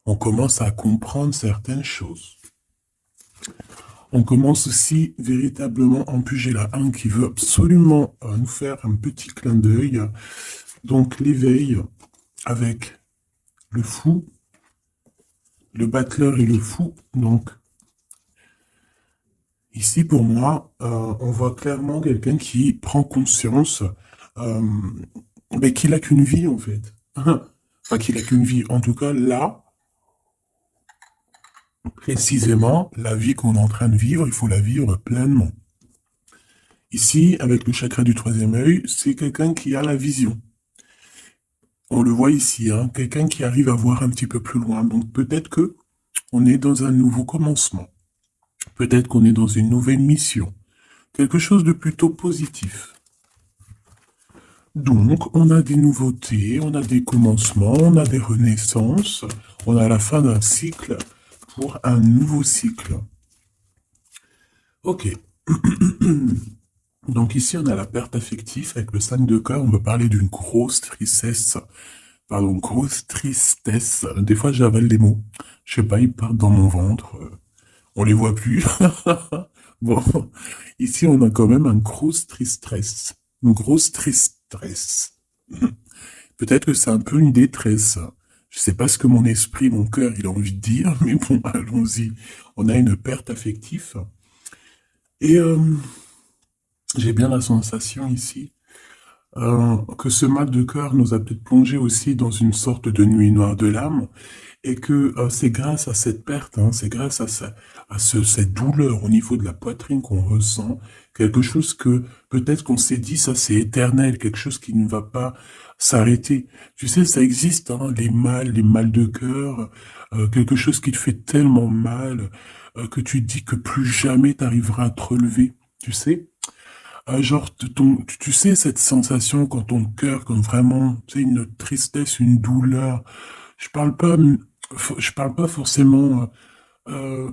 On commence à comprendre certaines choses. On commence aussi véritablement en plus, j'ai la 1 qui veut absolument nous faire un petit clin d'œil. Donc l'éveil avec le fou, le battleur et le fou. Donc ici pour moi, on voit clairement quelqu'un qui prend conscience euh, mais qu'il n'a qu'une vie en fait. Enfin qu'il n'a qu'une vie. En tout cas là, précisément, la vie qu'on est en train de vivre, il faut la vivre pleinement. Ici, avec le chakra du troisième œil, c'est quelqu'un qui a la vision. On le voit ici, hein, quelqu'un qui arrive à voir un petit peu plus loin. Donc peut-être que on est dans un nouveau commencement. Peut-être qu'on est dans une nouvelle mission. Quelque chose de plutôt positif. Donc, on a des nouveautés, on a des commencements, on a des renaissances, on a la fin d'un cycle pour un nouveau cycle. Ok. Donc ici, on a la perte affective avec le 5 de cœur. On veut parler d'une grosse tristesse. Pardon, grosse tristesse. Des fois, j'avale les mots. Je sais pas, ils partent dans mon ventre. On les voit plus. Bon, ici, on a quand même un grosse tristesse. Une grosse tristesse. Peut-être que c'est un peu une détresse. Je sais pas ce que mon esprit, mon cœur, il a envie de dire, mais bon, allons-y. On a une perte affective. Et j'ai bien la sensation ici que ce mal de cœur nous a peut-être plongé aussi dans une sorte de nuit noire de l'âme, et que c'est grâce à cette perte, hein, c'est grâce à, cette douleur au niveau de la poitrine qu'on ressent, quelque chose que peut-être qu'on s'est dit, ça c'est éternel, quelque chose qui ne va pas s'arrêter. Tu sais, ça existe, hein, les mal de cœur, quelque chose qui te fait tellement mal que tu te dis que plus jamais tu arriveras à te relever, tu sais. Genre, tu sais, cette sensation quand ton cœur, comme vraiment, tu sais, une tristesse, une douleur. Je parle pas, je parle pas forcément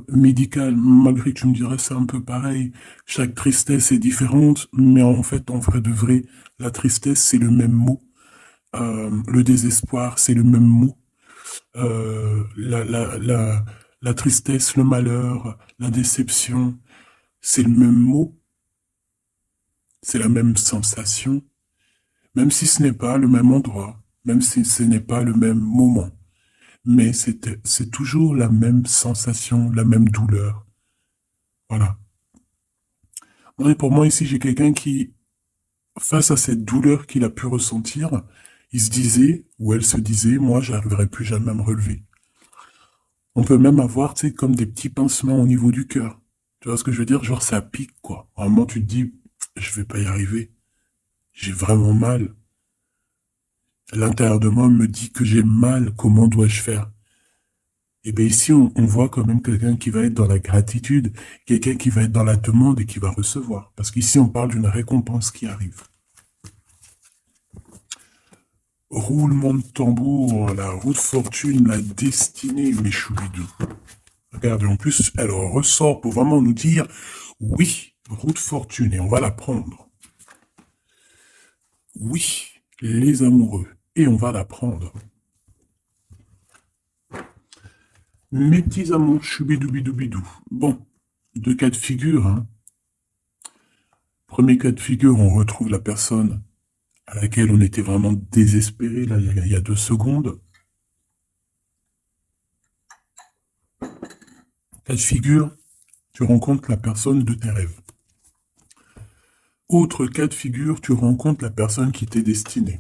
médical, malgré que tu me dirais c'est un peu pareil. Chaque tristesse est différente, mais en fait, en vrai de vrai, la tristesse, c'est le même mot. Le désespoir, c'est le même mot. La tristesse, le malheur, la déception, c'est le même mot. C'est la même sensation. Même si ce n'est pas le même endroit, même si ce n'est pas le même moment, mais c'est toujours la même sensation, la même douleur. Voilà. Et pour moi, ici, j'ai quelqu'un qui, face à cette douleur qu'il a pu ressentir, il se disait, ou elle se disait, moi, j'arriverai plus jamais à me relever. On peut même avoir, tu sais, comme des petits pincements au niveau du cœur. Tu vois ce que je veux dire? Genre, ça pique, quoi. À un moment, tu te dis, je vais pas y arriver. J'ai vraiment mal. L'intérieur de moi me dit que j'ai mal. Comment dois-je faire? Et bien ici, on voit quand même quelqu'un qui va être dans la gratitude, quelqu'un qui va être dans la demande et qui va recevoir. Parce qu'ici, on parle d'une récompense qui arrive. Roulement de tambour, la roue de fortune, la destinée, mes choubidous. Regardez, en plus, elle ressort pour vraiment nous dire, oui, roue de fortune, et on va la prendre. Oui, les amoureux, et on va la prendre. Mes petits amours, choubidoubidoubidou. Bon, deux cas de figure, hein. Premier cas de figure, on retrouve la personne à laquelle on était vraiment désespéré, là, il y a 2 secondes. Cas de figure, tu rencontres la personne de tes rêves. Autre cas de figure, tu rencontres la personne qui t'est destinée.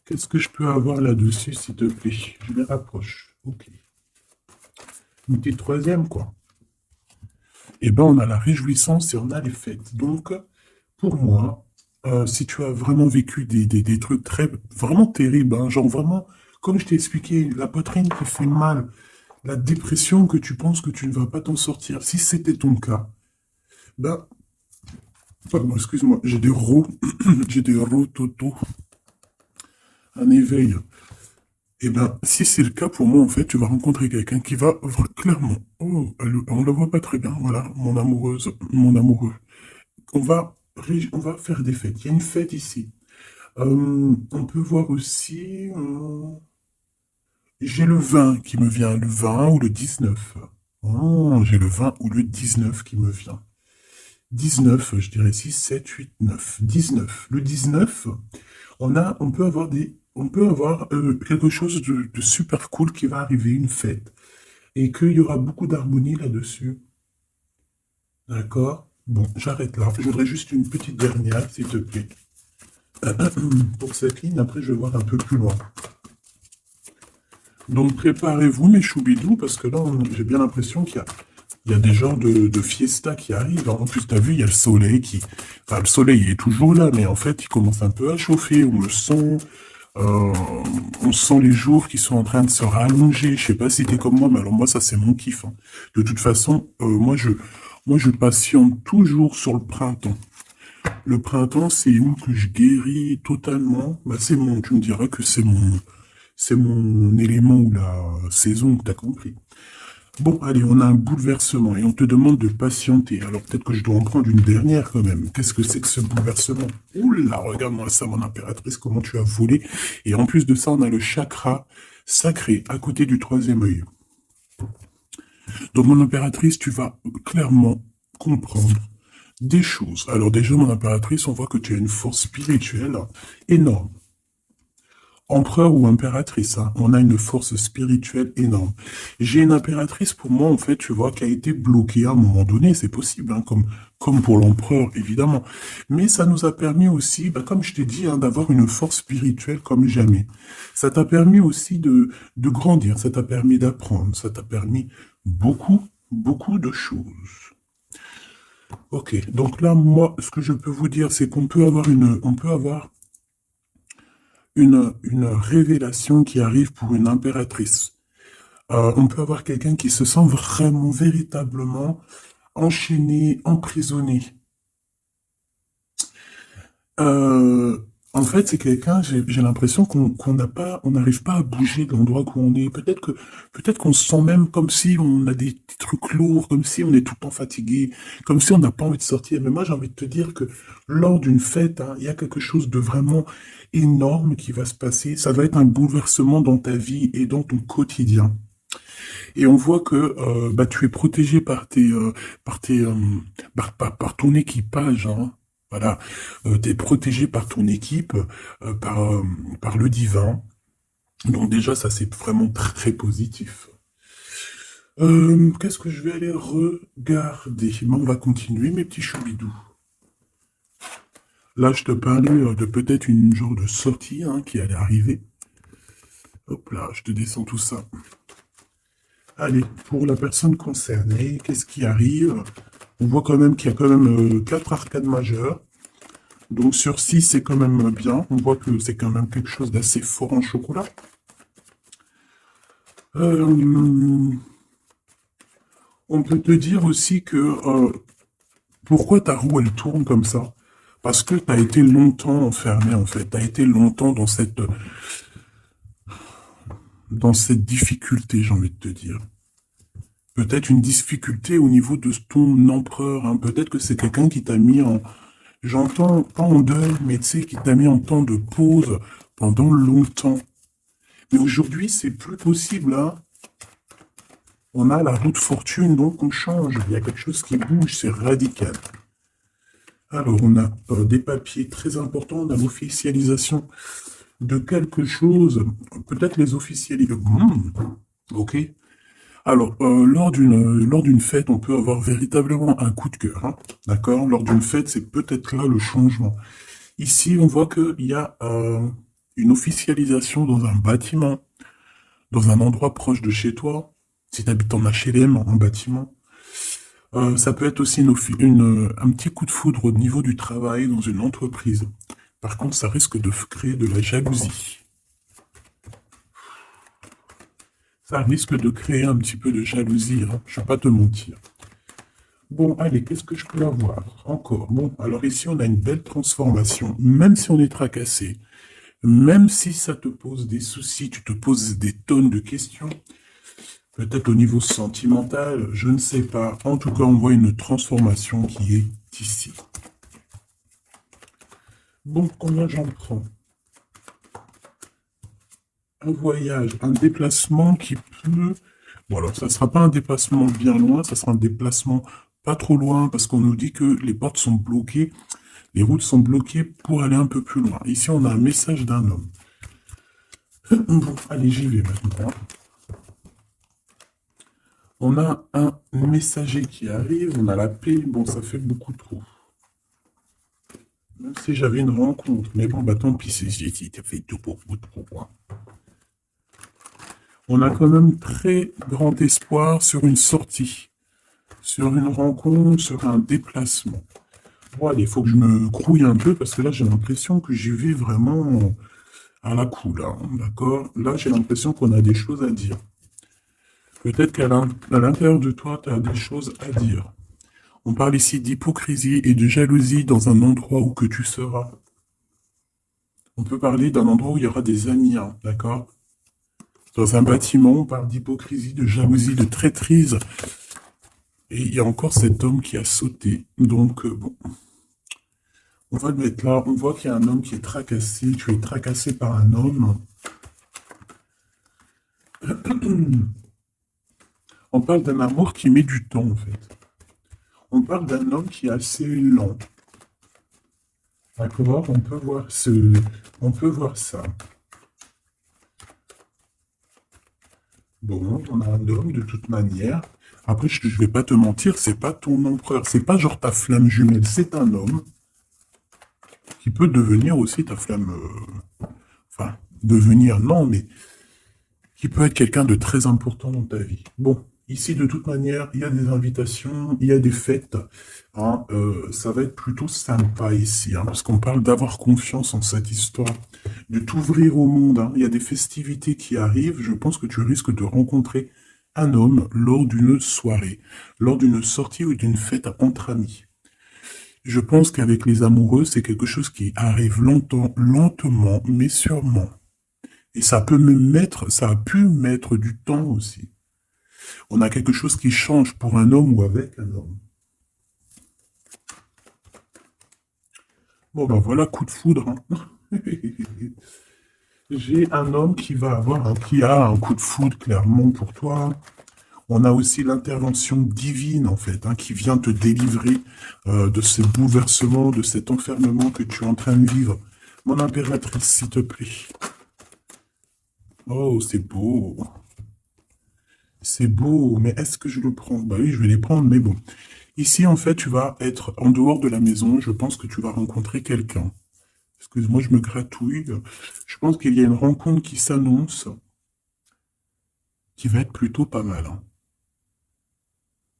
Qu'est-ce que je peux avoir là-dessus, s'il te plaît? Je les rapproche. Ok. Une petite troisième, quoi. Eh ben, on a la réjouissance et on a les fêtes. Donc, pour moi, si tu as vraiment vécu des trucs vraiment terribles, hein, genre vraiment, comme je t'ai expliqué, la poitrine te fait mal, la dépression que tu penses que tu ne vas pas t'en sortir, si c'était ton cas, ben, pardon, excuse-moi, j'ai des j'ai des rototo, un éveil. Eh ben, si c'est le cas pour moi, en fait, tu vas rencontrer quelqu'un qui va clairement, oh, on la voit pas très bien, voilà, mon amoureuse, mon amoureux. On va faire des fêtes. Il y a une fête ici. On peut voir aussi... j'ai le 20 qui me vient, le 20 ou le 19. Oh, j'ai le 20 ou le 19 qui me vient. 19, je dirais 6, 7, 8, 9. 19. Le 19, on peut avoir quelque chose de super cool qui va arriver, une fête. Et qu'il y aura beaucoup d'harmonie là-dessus. D'accord? Bon, j'arrête là. Je voudrais juste une petite dernière, s'il te plaît. Pour cette ligne, après, je vais voir un peu plus loin. Donc, préparez-vous, mes choubidous, parce que là, j'ai bien l'impression il y a des genres de fiesta qui arrivent. En plus, t'as vu, il y a le soleil qui... Enfin, le soleil est toujours là, mais en fait, il commence un peu à chauffer. Euh, on sent les jours qui sont en train de se rallonger. Je sais pas si t'es comme moi, mais alors moi, ça, c'est mon kiff, hein. De toute façon, moi, je patiente toujours sur le printemps. Le printemps, c'est où que je guéris totalement. Bah, tu me diras que c'est mon élément ou la saison, t'as compris. Bon, allez, on a un bouleversement et on te demande de patienter. Alors peut-être que je dois en prendre une dernière quand même. Qu'est-ce que c'est que ce bouleversement? Oula, regarde-moi ça, mon impératrice, comment tu as volé. Et en plus de ça, on a le chakra sacré à côté du troisième œil. Donc, mon impératrice, tu vas clairement comprendre des choses. Alors déjà, mon impératrice, on voit que tu as une force spirituelle énorme. Empereur ou impératrice, hein, on a une force spirituelle énorme. J'ai une impératrice pour moi, en fait, tu vois, qui a été bloquée à un moment donné, c'est possible, hein, comme pour l'empereur, évidemment. Mais ça nous a permis aussi, bah, comme je t'ai dit, hein, d'avoir une force spirituelle comme jamais. Ça t'a permis aussi de grandir, ça t'a permis d'apprendre, ça t'a permis beaucoup, beaucoup de choses. Ok, donc là, moi, ce que je peux vous dire, c'est on peut avoir une révélation qui arrive pour une impératrice. On peut avoir quelqu'un qui se sent vraiment, véritablement enchaîné, emprisonné. Euh, En fait, c'est quelqu'un, j'ai l'impression qu'on n'a pas, on n'arrive pas à bouger de l'endroit où on est. Peut-être qu'on se sent même comme si on a des petits trucs lourds, comme si on est tout le temps fatigué, comme si on n'a pas envie de sortir. Mais moi, j'ai envie de te dire que lors d'une fête, hein, il y a quelque chose de vraiment énorme qui va se passer. Ça va être un bouleversement dans ta vie et dans ton quotidien. Et on voit que bah, tu es protégé par par ton équipage, hein. Voilà, tu es protégé par ton équipe, par le divin. Donc déjà, ça c'est vraiment très positif. Qu'est-ce que je vais aller regarder? Bon, on va continuer, mes petits choubidous. Là, je te parlais de peut-être une genre de sortie hein, qui allait arriver. Hop là, je te descends tout ça. Allez, pour la personne concernée, qu'est-ce qui arrive? On voit quand même qu'il y a quand même 4 arcades majeures. Donc sur 6, c'est quand même bien. On voit que c'est quand même quelque chose d'assez fort en chocolat. On peut te dire aussi que pourquoi ta roue elle tourne comme ça? Parce que tu as été longtemps enfermé en fait. Tu as été longtemps dans cette difficulté, j'ai envie de te dire. Peut-être une difficulté au niveau de ton empereur, hein. Peut-être que c'est quelqu'un qui t'a mis en, j'entends pas en deuil, mais tu sais, qui t'a mis en temps de pause pendant longtemps. Mais aujourd'hui, c'est plus possible, hein. On a la roue de fortune, donc on change. Il y a quelque chose qui bouge, c'est radical. Alors, on a des papiers très importants, on a l'officialisation de quelque chose. Peut-être les officialiser. Ok. Alors, lors d'une fête, on peut avoir véritablement un coup de cœur, hein. D'accord? Lors d'une fête, c'est peut-être là le changement. Ici, on voit qu'il y a une officialisation dans un bâtiment, dans un endroit proche de chez toi. Si tu habites en HLM, en bâtiment. Ça peut être aussi un petit coup de foudre au niveau du travail dans une entreprise. Par contre, ça risque de créer de la jalousie. Ça risque de créer un petit peu de jalousie, hein, je ne vais pas te mentir. Bon, allez, qu'est-ce que je peux avoir encore? Bon, alors ici, on a une belle transformation. Même si on est tracassé, même si ça te pose des soucis, tu te poses des tonnes de questions, peut-être au niveau sentimental, je ne sais pas. En tout cas, on voit une transformation qui est ici. Bon, combien j'en prends? un voyage, un déplacement qui peut... Bon, alors, ça ne sera pas un déplacement bien loin, ça sera un déplacement pas trop loin, parce qu'on nous dit que les portes sont bloquées, les routes sont bloquées pour aller un peu plus loin. Ici, on a un message d'un homme. Bon, allez, j'y vais maintenant. On a un messager qui arrive, on a la paix, bon, ça fait beaucoup trop. Même si j'avais une rencontre, mais bon, bah tant pis, ça fait tout pour vous trop, quoi. On a quand même très grand espoir sur une sortie, sur une rencontre, sur un déplacement. Bon, allez, il faut que je me grouille un peu, parce que là, j'ai l'impression que j'y vais vraiment à la cool, hein, d'accord? Là, j'ai l'impression qu'on a des choses à dire. Peut-être qu'à l'intérieur de toi, tu as des choses à dire. On parle ici d'hypocrisie et de jalousie dans un endroit où que tu seras. On peut parler d'un endroit où il y aura des amis, hein, d'accord? Dans un bâtiment, on parle d'hypocrisie, de jalousie, de traîtrise. Et il y a encore cet homme qui a sauté. Donc, bon, on va le mettre là. On voit qu'il y a un homme qui est tracassé. Tu es tracassé par un homme. On parle d'un amour qui met du temps, en fait. On parle d'un homme qui est assez lent. D'accord? On peut voir ça. Bon, on a un homme de toute manière. Après, je vais pas te mentir, c'est pas ton empereur. C'est pas genre ta flamme jumelle. C'est un homme qui peut devenir aussi ta flamme. Enfin, devenir, non, mais qui peut être quelqu'un de très important dans ta vie. Bon, ici, de toute manière, il y a des invitations, il y a des fêtes. Hein, ça va être plutôt sympa ici, hein, parce qu'on parle d'avoir confiance en cette histoire, de t'ouvrir au monde. Hein. Il y a des festivités qui arrivent. Je pense que tu risques de rencontrer un homme lors d'une soirée, lors d'une sortie ou d'une fête entre amis. Je pense qu'avec les amoureux, c'est quelque chose qui arrive lentement, mais sûrement. Et ça a pu mettre du temps aussi. On a quelque chose qui change pour un homme ou avec un homme. Bon ben voilà, coup de foudre. Hein. J'ai un homme qui a un coup de foudre clairement pour toi. On a aussi l'intervention divine en fait, hein, qui vient te délivrer de ces bouleversements, de cet enfermement que tu es en train de vivre. Mon impératrice, s'il te plaît. Oh, c'est beau. C'est beau, mais est-ce que je le prends? Bah oui, je vais les prendre, mais bon. Ici, en fait, tu vas être en dehors de la maison. Je pense que tu vas rencontrer quelqu'un. Excuse-moi, je me gratouille. Je pense qu'il y a une rencontre qui s'annonce, qui va être plutôt pas mal. Hein.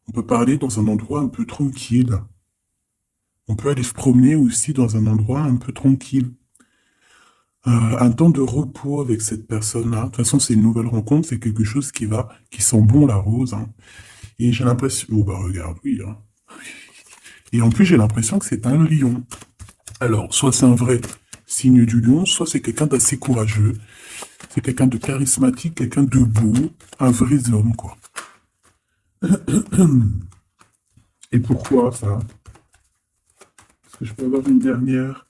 On peut parler dans un endroit un peu tranquille. On peut aller se promener aussi dans un endroit un peu tranquille. Un temps de repos avec cette personne-là. De toute façon, c'est une nouvelle rencontre, c'est quelque chose qui sent bon la rose. Hein. Et j'ai l'impression, oh bah regarde, oui. Hein. Et en plus, j'ai l'impression que c'est un lion. Alors, soit c'est un vrai signe du lion, soit c'est quelqu'un d'assez courageux. C'est quelqu'un de charismatique, quelqu'un de beau, un vrai homme, quoi. Et pourquoi ça? Est-ce que je peux avoir une dernière?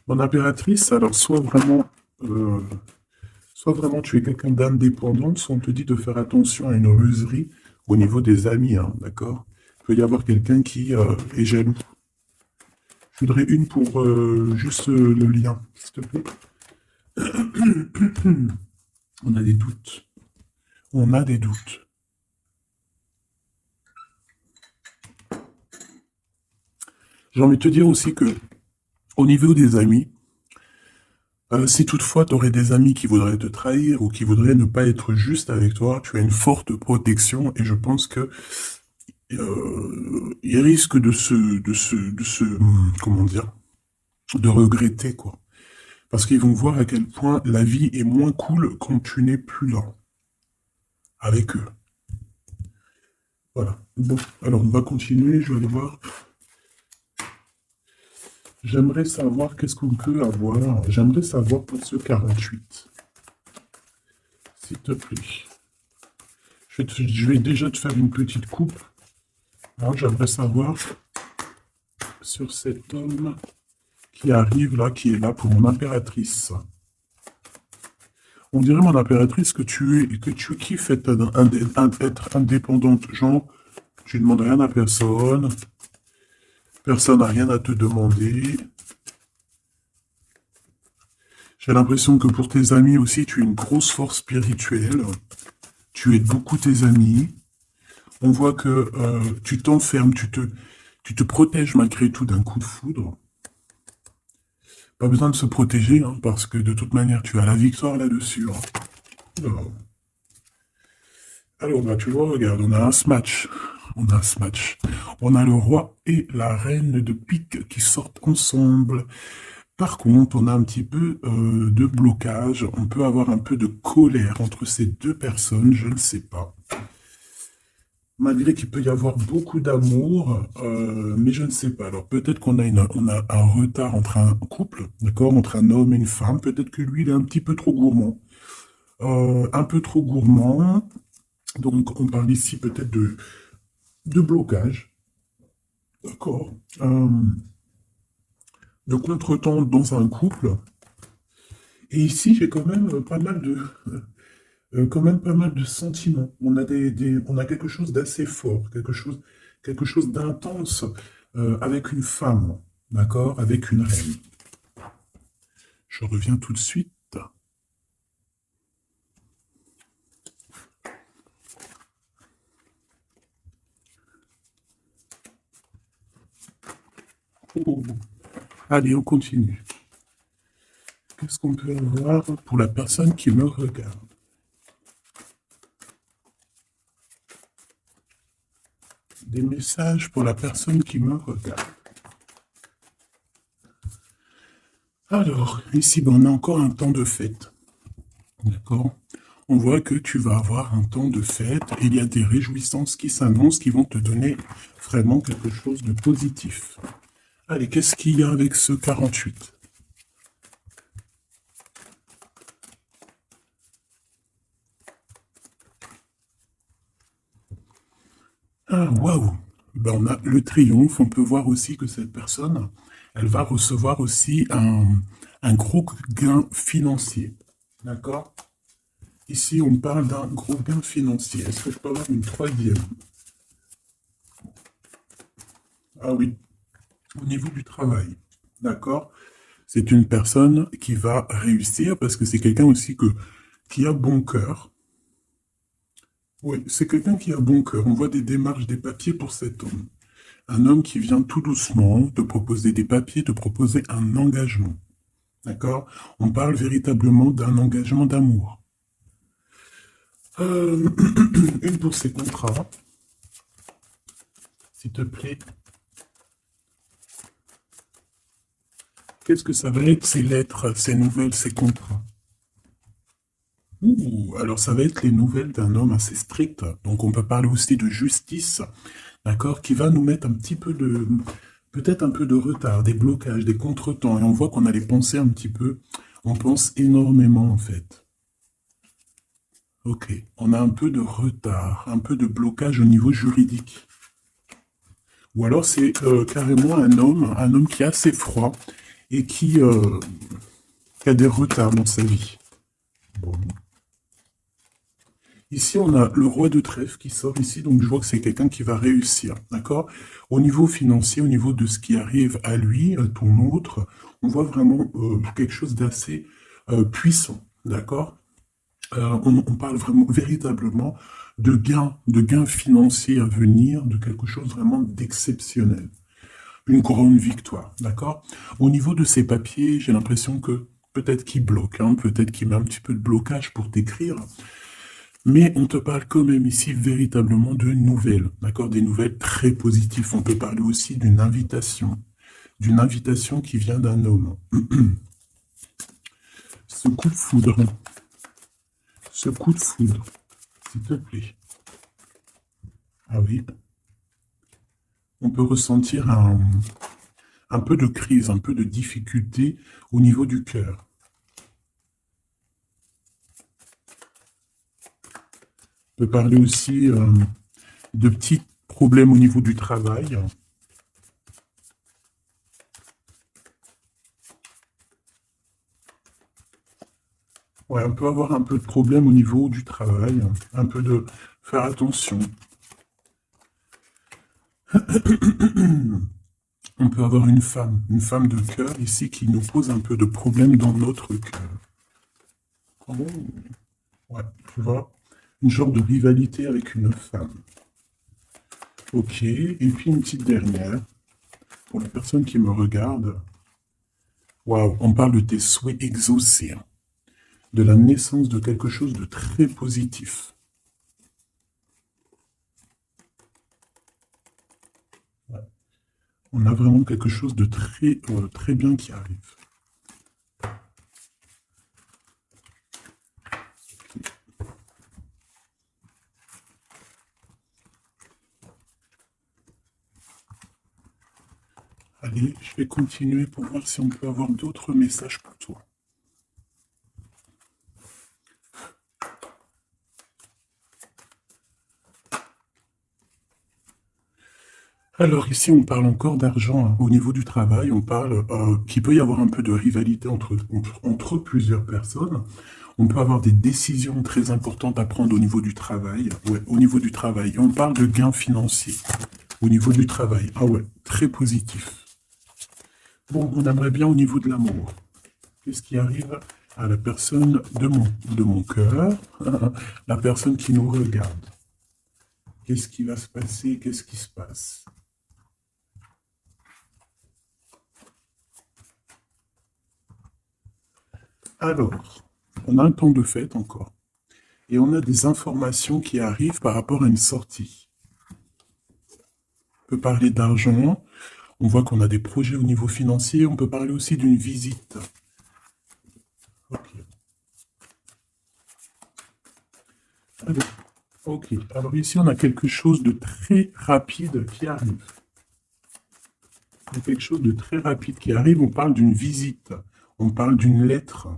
Mon impératrice, alors euh, soit vraiment tu es quelqu'un d'indépendant, soit on te dit de faire attention à une ruserie au niveau des amis, hein, d'accord? Il peut y avoir quelqu'un qui est jaloux. Je voudrais une pour juste le lien, s'il te plaît. On a des doutes. On a des doutes. J'ai envie de te dire aussi que, au niveau des amis, si toutefois tu aurais des amis qui voudraient te trahir ou qui voudraient ne pas être juste avec toi, tu as une forte protection et je pense que ils risquent comment dire, de regretter quoi. Parce qu'ils vont voir à quel point la vie est moins cool quand tu n'es plus là avec eux. Voilà. Bon, alors on va continuer. Je vais aller voir. J'aimerais savoir qu'est-ce qu'on peut avoir. J'aimerais savoir pour ce 48. S'il te plaît. Je vais déjà te faire une petite coupe. Alors, j'aimerais savoir sur cet homme qui arrive là, qui est là pour mon impératrice. On dirait, mon impératrice, que tu kiffes être indépendante. Genre, tu ne demandes rien à personne, personne n'a rien à te demander. J'ai l'impression que pour tes amis aussi, tu es une grosse force spirituelle. Tu aides beaucoup tes amis. On voit que tu t'enfermes, tu te protèges malgré tout d'un coup de foudre. Pas besoin de se protéger, hein, parce que de toute manière, tu as la victoire là-dessus. Hein. Alors, bah, tu vois, regarde, on a un match. On a ce match. On a le roi et la reine de pique qui sortent ensemble. Par contre, on a un petit peu de blocage. On peut avoir un peu de colère entre ces deux personnes, je ne sais pas. Malgré qu'il peut y avoir beaucoup d'amour, mais je ne sais pas. Alors peut-être on a un retard entre un couple, d'accord, entre un homme et une femme. Peut-être que lui, il est un petit peu trop gourmand. Un peu trop gourmand. Donc on parle ici peut-être de blocage, d'accord, de contretemps dans un couple. Et ici, j'ai quand même pas mal quand même pas mal de sentiments. On a on a quelque chose d'assez fort, quelque chose d'intense avec une femme, d'accord, avec une reine. Je reviens tout de suite. Oh. Allez, on continue. Qu'est-ce qu'on peut avoir pour la personne qui me regarde? Des messages pour la personne qui me regarde. Alors, ici, ben, on a encore un temps de fête. D'accord? On voit que tu vas avoir un temps de fête et il y a des réjouissances qui s'annoncent qui vont te donner vraiment quelque chose de positif. Allez, qu'est-ce qu'il y a avec ce 48? Ah, waouh! Ben, on a le triomphe. On peut voir aussi que cette personne, elle va recevoir aussi un gros gain financier. D'accord? Ici, on parle d'un gros gain financier. Est-ce que je peux avoir une troisième? Ah oui, au niveau du travail. D'accord? C'est une personne qui va réussir parce que c'est quelqu'un aussi qui a bon cœur. Oui, c'est quelqu'un qui a bon cœur. On voit des démarches, des papiers pour cet homme. Un homme qui vient tout doucement te proposer des papiers, te proposer un engagement. D'accord? On parle véritablement d'un engagement d'amour. Une pour ces contrats, s'il te plaît. Qu'est-ce que ça va être ces lettres, ces nouvelles, ces contrats? Ouh, alors ça va être les nouvelles d'un homme assez strict. Donc on peut parler aussi de justice, d'accord, qui va nous mettre un petit peu peut-être un peu de retard, des blocages, des contretemps. Et on voit qu'on a les pensées un petit peu. On pense énormément en fait. Ok, on a un peu de retard, un peu de blocage au niveau juridique. Ou alors c'est carrément un homme qui est assez froid et qui a des retards dans sa vie. Bon. Ici, on a le roi de trèfle qui sort ici, donc je vois que c'est quelqu'un qui va réussir, d'accord? Au niveau financier, au niveau de ce qui arrive à lui, à ton autre, on voit vraiment quelque chose d'assez puissant, d'accord? On parle vraiment, véritablement de gains financiers à venir, de quelque chose vraiment d'exceptionnel. Une grande victoire, d'accord? Au niveau de ces papiers, j'ai l'impression que peut-être qu'il bloque, hein, peut-être qu'il met un petit peu de blocage pour t'écrire, mais on te parle quand même ici véritablement de nouvelles, d'accord? Des nouvelles très positives. On peut parler aussi d'une invitation qui vient d'un homme. Ce coup de foudre, ce coup de foudre, s'il te plaît. Ah oui, on peut ressentir un peu de crise, un peu de difficulté au niveau du cœur. On peut parler aussi de petits problèmes au niveau du travail. Ouais, on peut avoir un peu de problème au niveau du travail, un peu de faire attention. On peut avoir une femme de cœur ici qui nous pose un peu de problème dans notre cœur. Oh, ouais, tu vois, une genre de rivalité avec une femme. Ok, et puis une petite dernière, pour la personne qui me regarde. Waouh, on parle de tes souhaits exaucés, hein, de la naissance de quelque chose de très positif. Ouais. On a vraiment quelque chose de très bien qui arrive. Allez, je vais continuer pour voir si on peut avoir d'autres messages pour toi. Alors ici, on parle encore d'argent, hein. Au niveau du travail, on parle qu'il peut y avoir un peu de rivalité entre plusieurs personnes. On peut avoir des décisions très importantes à prendre au niveau du travail. Ouais, au niveau du travail. Et on parle de gains financiers au niveau du travail. Ah ouais, très positif. Bon, on aimerait bien au niveau de l'amour. Qu'est-ce qui arrive à la personne de mon cœur, la personne qui nous regarde? Qu'est-ce qui va se passer? Qu'est-ce qui se passe? Alors, on a un temps de fête encore. Et on a des informations qui arrivent par rapport à une sortie. On peut parler d'argent. On voit qu'on a des projets au niveau financier. On peut parler aussi d'une visite. Ok. Alors, ok. Alors ici, on a quelque chose de très rapide qui arrive. Il y a quelque chose de très rapide qui arrive. On parle d'une visite. On parle d'une lettre.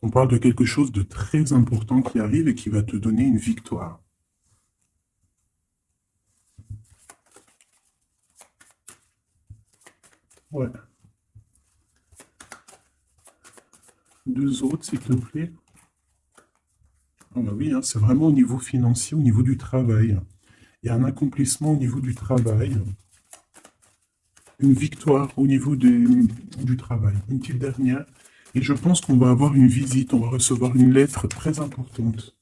On parle de quelque chose de très important qui arrive et qui va te donner une victoire. Ouais. Deux autres, s'il te plaît. Ah bah oui, hein, c'est vraiment au niveau financier, au niveau du travail. Il y a un accomplissement au niveau du travail, une victoire au niveau du travail. Une petite dernière. Et je pense qu'on va avoir une visite, on va recevoir une lettre très importante.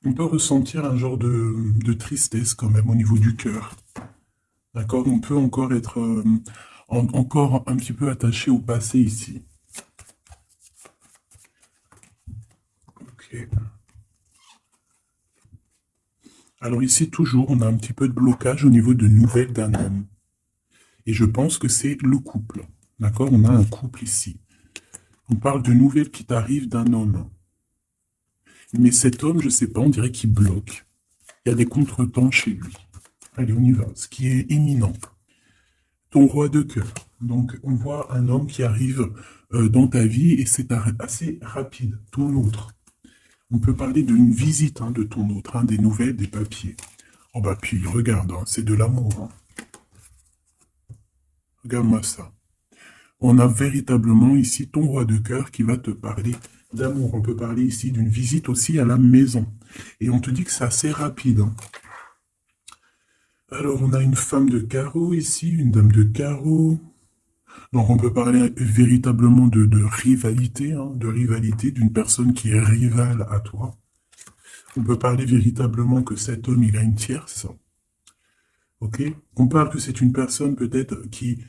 On peut ressentir un genre de tristesse quand même au niveau du cœur. D'accord? On peut encore être encore un petit peu attaché au passé ici. Ok. Alors ici, toujours, on a un petit peu de blocage au niveau de nouvelles d'un homme. Et je pense que c'est le couple. D'accord? On a un couple ici. On parle de nouvelles qui t'arrivent d'un homme. Mais cet homme, je sais pas, on dirait qu'il bloque. Il y a des contretemps chez lui. Allez, on y va. Ce qui est imminent. Ton roi de cœur. Donc, on voit un homme qui arrive dans ta vie et c'est assez rapide. Ton autre. On peut parler d'une visite de ton autre, des nouvelles, des papiers. Oh bah puis, regarde, hein, c'est de l'amour. Hein. Regarde-moi ça. On a véritablement ici ton roi de cœur qui va te parler d'amour. On peut parler ici d'une visite aussi à la maison. Et on te dit que c'est assez rapide. Hein. Alors, on a une femme de carreau ici, une dame de carreau. Donc, on peut parler véritablement de rivalité, de rivalité d'une personne qui est rivale à toi. On peut parler véritablement que cet homme, il a une tierce. Ok? On parle que c'est une personne peut-être qui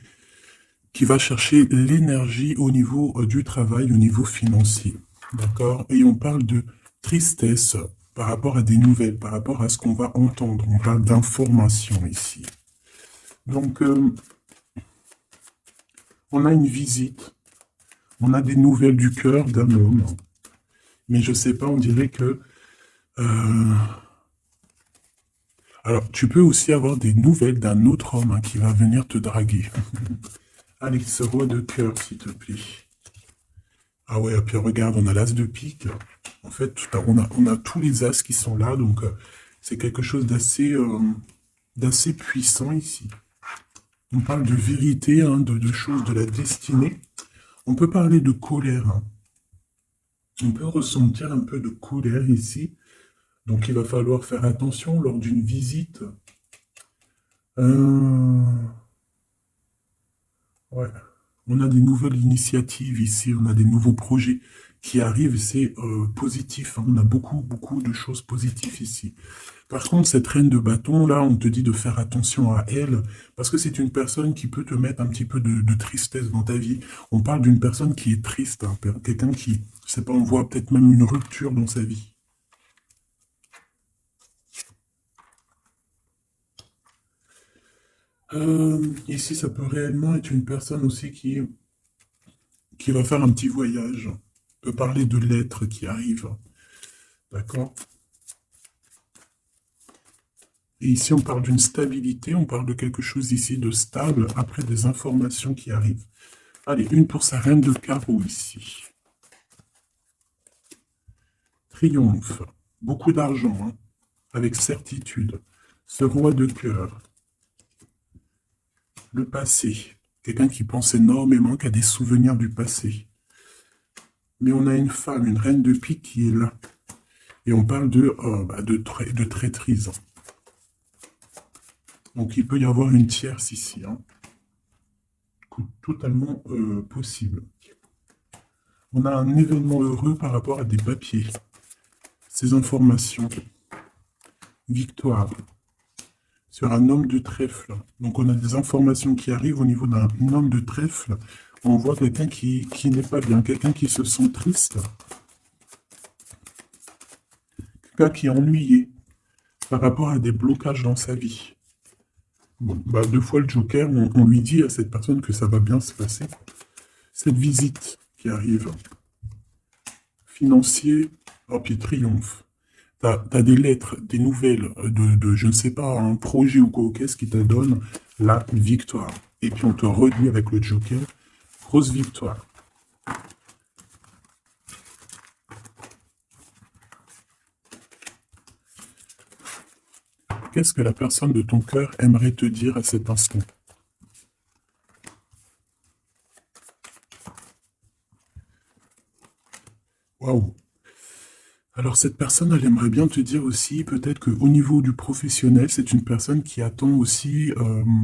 va chercher l'énergie au niveau du travail, au niveau financier. D'accord? Et on parle de tristesse par rapport à des nouvelles, par rapport à ce qu'on va entendre. On parle d'information ici. Donc, on a une visite, on a des nouvelles du cœur d'un homme. Mais je sais pas, on dirait que... Alors, tu peux aussi avoir des nouvelles d'un autre homme qui va venir te draguer. Allez, ce roi de cœur, s'il te plaît. Ah ouais, et puis regarde, on a l'as de pique. En fait, on a tous les as qui sont là, donc c'est quelque chose d'assez puissant ici. On parle de vérité, de choses de la destinée. On peut parler de colère, hein. On peut ressentir un peu de colère ici. Donc il va falloir faire attention lors d'une visite. Ouais. On a des nouvelles initiatives ici, on a des nouveaux projets qui arrivent, et c'est positif, hein. On a beaucoup, beaucoup de choses positives ici. Par contre, cette reine de bâton, là, on te dit de faire attention à elle, parce que c'est une personne qui peut te mettre un petit peu de tristesse dans ta vie. On parle d'une personne qui est triste, hein, quelqu'un qui, je sais pas, on voit peut-être même une rupture dans sa vie. Ici, ça peut réellement être une personne aussi qui va faire un petit voyage. On peut parler de lettres qui arrivent, d'accord? Et ici, on parle d'une stabilité, on parle de quelque chose ici de stable, après des informations qui arrivent. Allez, une pour sa reine de carreau ici. Triomphe, beaucoup d'argent, hein, avec certitude. Ce roi de cœur, le passé, quelqu'un qui pense énormément, qui a des souvenirs du passé. Mais on a une femme, une reine de pique qui est là. Et on parle de traîtrise. Donc il peut y avoir une tierce ici, hein. Totalement possible. On a un événement heureux par rapport à des papiers. Ces informations. Victoire. Sur un homme de trèfle. Donc on a des informations qui arrivent au niveau d'un homme de trèfle. On voit quelqu'un qui n'est pas bien, quelqu'un qui se sent triste. Quelqu'un qui est ennuyé par rapport à des blocages dans sa vie. Bon, bah, deux fois le Joker, on lui dit à cette personne que ça va bien se passer. Cette visite qui arrive. Financier, oh puis triomphe. T'as des lettres, des nouvelles je ne sais pas, un projet ou quoi, qu'est-ce qui te donne la victoire. Et puis on te redit avec le Joker, grosse victoire. Qu'est-ce que la personne de ton cœur aimerait te dire à cet instant? Waouh! Alors cette personne, elle aimerait bien te dire aussi, peut-être qu'au niveau du professionnel, c'est une personne qui attend aussi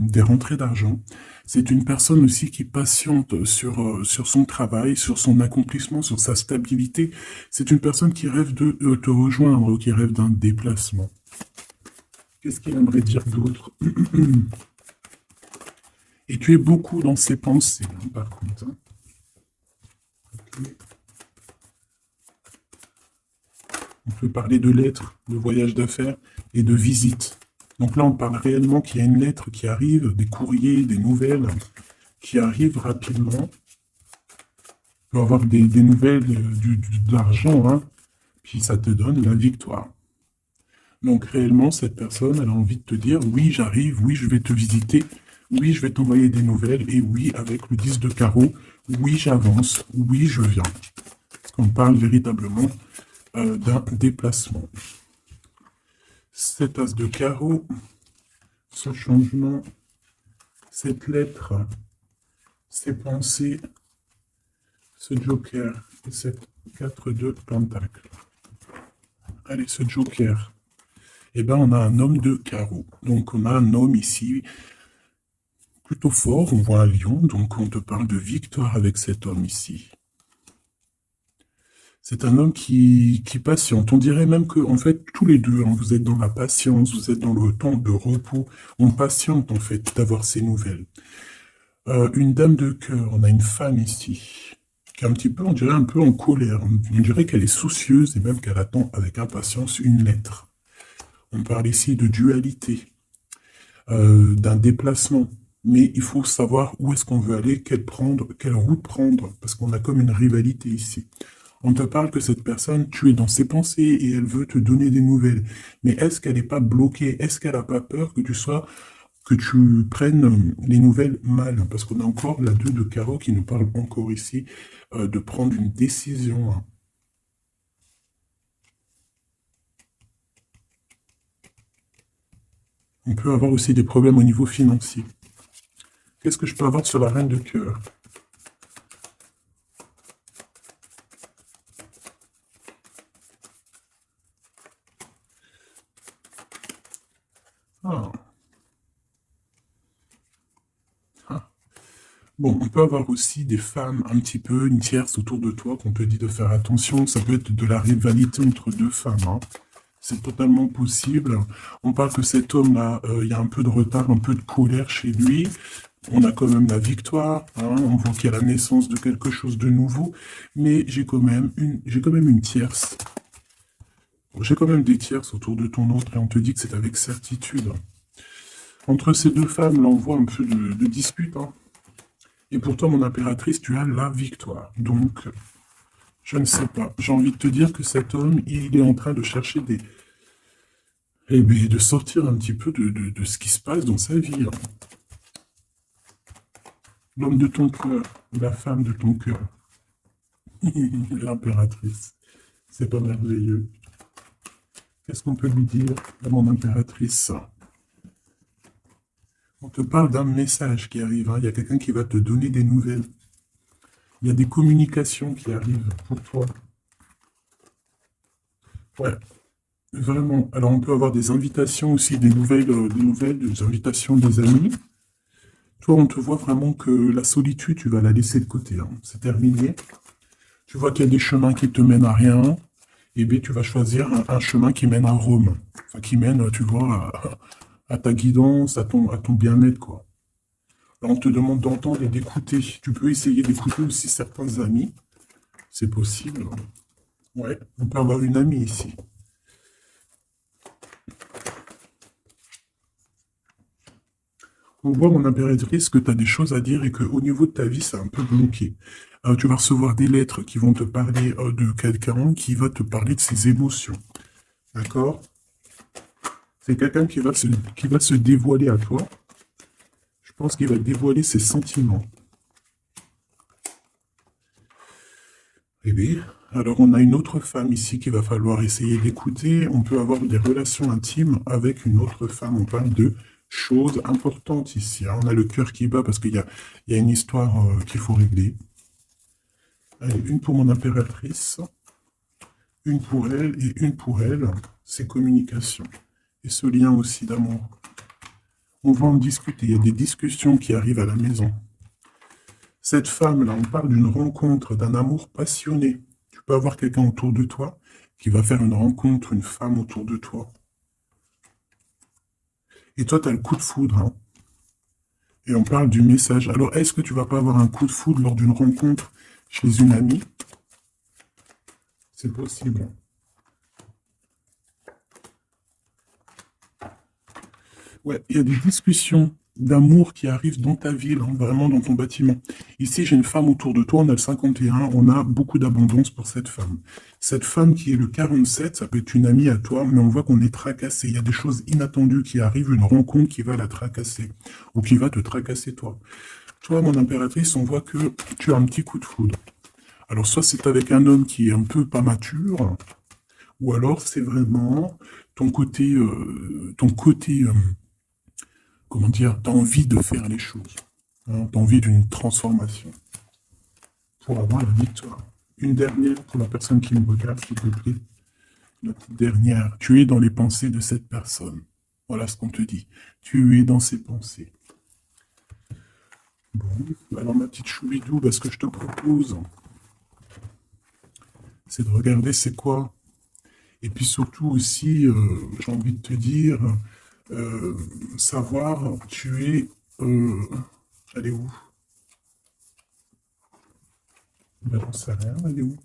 des rentrées d'argent. C'est une personne aussi qui patiente sur son travail, sur son accomplissement, sur sa stabilité. C'est une personne qui rêve de te rejoindre, qui rêve d'un déplacement. Qu'est-ce qu'il aimerait dire d'autre? Et tu es beaucoup dans ses pensées, hein, par contre, hein. Ok. On peut parler de lettres, de voyages d'affaires et de visites. Donc là, on parle réellement qu'il y a une lettre qui arrive, des courriers, des nouvelles qui arrivent rapidement. On peut avoir des nouvelles de l'argent, hein, puis ça te donne la victoire. Donc réellement, cette personne, elle a envie de te dire, oui, j'arrive, oui, je vais te visiter, oui, je vais t'envoyer des nouvelles, et oui, avec le 10 de carreau, oui, j'avance, oui, je viens. Parce qu'on parle véritablement d'un déplacement. Cet as de carreau, ce changement, cette lettre, ces pensées, ce joker et cette 4 de pentacle. Allez, ce joker. Eh bien, on a un homme de carreau. Donc, on a un homme ici plutôt fort. On voit un lion, donc on te parle de victoire avec cet homme ici. C'est un homme qui patiente. On dirait même que, en fait, tous les deux, hein, vous êtes dans la patience, vous êtes dans le temps de repos. On patiente, en fait, d'avoir ces nouvelles. Une dame de cœur, on a une femme ici, qui est un petit peu, on dirait un peu en colère. On dirait qu'elle est soucieuse et même qu'elle attend avec impatience une lettre. On parle ici de dualité, d'un déplacement. Mais il faut savoir où est-ce qu'on veut aller, quelle route prendre, parce qu'on a comme une rivalité ici. On te parle que cette personne, tu es dans ses pensées et elle veut te donner des nouvelles. Mais est-ce qu'elle n'est pas bloquée? Est-ce qu'elle n'a pas peur que tu prennes les nouvelles mal? Parce qu'on a encore la 2 de carreau qui nous parle encore ici de prendre une décision, hein. On peut avoir aussi des problèmes au niveau financier. Qu'est-ce que je peux avoir sur la reine de cœur? Ah. Ah. Bon, on peut avoir aussi des femmes un petit peu, une tierce autour de toi qu'on te dit de faire attention. Ça peut être de la rivalité entre deux femmes, hein. C'est totalement possible. On parle que cet homme-là, il y a un peu de retard, un peu de colère chez lui. On a quand même la victoire, hein. On voit qu'il y a la naissance de quelque chose de nouveau. Mais j'ai quand même une tierce. J'ai quand même des tierces autour de ton autre et on te dit que c'est avec certitude. Entre ces deux femmes, là, on voit un peu de dispute, hein. Et pourtant, mon impératrice, tu as la victoire. Donc, je ne sais pas. J'ai envie de te dire que cet homme, il est en train de chercher des... Eh bien, de sortir un petit peu de ce qui se passe dans sa vie, hein. L'homme de ton cœur, la femme de ton cœur, l'impératrice. C'est pas merveilleux. Qu'est-ce qu'on peut lui dire à mon impératrice? On te parle d'un message qui arrive, hein. Il y a quelqu'un qui va te donner des nouvelles. Il y a des communications qui arrivent pour toi. Ouais, vraiment. Alors, on peut avoir des invitations aussi, des invitations des amis. Toi, on te voit vraiment que la solitude, tu vas la laisser de côté, hein. C'est terminé. Tu vois qu'il y a des chemins qui te mènent à rien. Et bien, tu vas choisir un chemin qui mène à Rome. Enfin, qui mène, tu vois, à ta guidance, à ton bien-être, quoi. Là, on te demande d'entendre et d'écouter. Tu peux essayer d'écouter aussi certains amis. C'est possible. Ouais, on peut avoir une amie ici. On voit, mon impératrice, que tu as des choses à dire et qu'au niveau de ta vie, c'est un peu bloqué. Tu vas recevoir des lettres qui vont te parler de quelqu'un qui va te parler de ses émotions. D'accord? C'est quelqu'un qui va se dévoiler à toi. Je pense qu'il va dévoiler ses sentiments. Eh bien, alors on a une autre femme ici qu'il va falloir essayer d'écouter. On peut avoir des relations intimes avec une autre femme. On parle de choses importantes ici, hein. On a le cœur qui bat parce il y a une histoire qu'il faut régler. Allez, une pour mon impératrice, une pour elle et une pour elle. C'est communication. Et ce lien aussi d'amour. On va en discuter. Il y a des discussions qui arrivent à la maison. Cette femme-là, on parle d'une rencontre, d'un amour passionné. Tu peux avoir quelqu'un autour de toi qui va faire une rencontre, une femme autour de toi. Et toi, tu as le coup de foudre, hein. Et on parle du message. Alors, est-ce que tu vas pas avoir un coup de foudre lors d'une rencontre chez une amie? C'est possible. Ouais, il y a des discussions d'amour qui arrivent dans ta ville, hein, vraiment dans ton bâtiment. Ici, j'ai une femme autour de toi, on a le 51, on a beaucoup d'abondance pour cette femme. Cette femme qui est le 47, ça peut être une amie à toi, mais on voit qu'on est tracassé. Il y a des choses inattendues qui arrivent, une rencontre qui va la tracasser, ou qui va te tracasser toi. Toi, mon impératrice, on voit que tu as un petit coup de foudre. Alors, soit c'est avec un homme qui est un peu pas mature, ou alors c'est vraiment ton côté comment dire, tu as envie de faire les choses, hein, tu as envie d'une transformation pour avoir la victoire. Une dernière pour la personne qui me regarde, s'il te plaît. La petite dernière. Tu es dans les pensées de cette personne. Voilà ce qu'on te dit. Tu es dans ses pensées. Bon, alors ma petite choubidou, ce que je te propose, c'est de regarder c'est quoi. Et puis surtout aussi, j'ai envie de te dire, euh, savoir, tu es... elle est où? J'en sais rien, elle est où?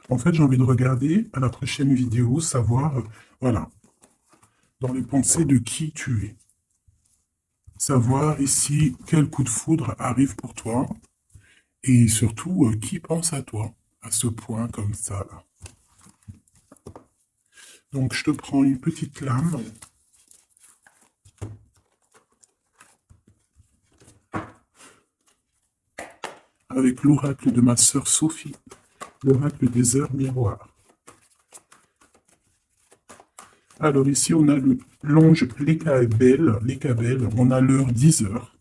En fait, j'ai envie de regarder à la prochaine vidéo, savoir, voilà, dans les pensées de qui tu es. Savoir ici quel coup de foudre arrive pour toi et surtout qui pense à toi à ce point comme ça là. Donc je te prends une petite lame. Avec l'oracle de ma sœur Sophie, l'oracle des heures miroirs. Alors ici, on a l'ange Lécabel, on a l'heure 10 heures.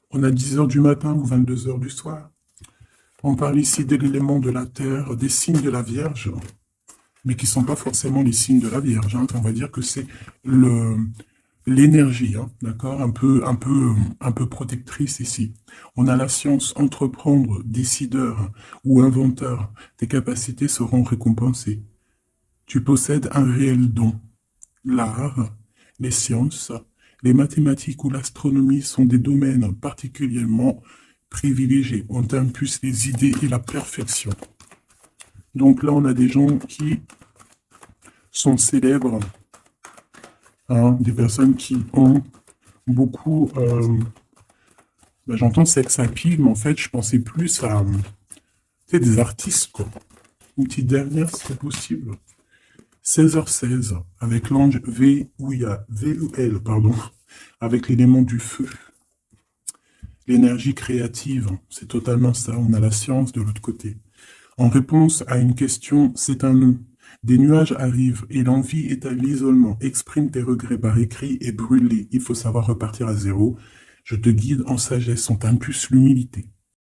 On a 10 heures du matin ou 22 heures du soir. On parle ici de l'élément de la terre, des signes de la Vierge. mais qui sont pas forcément les signes de la Vierge, hein. On va dire que c'est le l'énergie, hein, d'accord, un peu protectrice ici. On a la science, entreprendre, décideur ou inventeur. Tes capacités seront récompensées. Tu possèdes un réel don. L'art, les sciences, les mathématiques ou l'astronomie sont des domaines particulièrement privilégiés. On t'impulse les idées et la perfection. Donc là, on a des gens qui sont célèbres, hein, des personnes qui ont beaucoup... ben, j'entends sex appeal, mais en fait, je pensais plus à tu sais, des artistes, quoi. Une petite dernière, si c'est possible. 16h16, avec l'ange VUL, pardon, avec l'élément du feu. L'énergie créative, c'est totalement ça. On a la science de l'autre côté. En réponse à une question, c'est un non. Des nuages arrivent et l'envie est à l'isolement. Exprime tes regrets par écrit et brûle-les. Il faut savoir repartir à zéro. Je te guide en sagesse, on t'impulse l'humilité.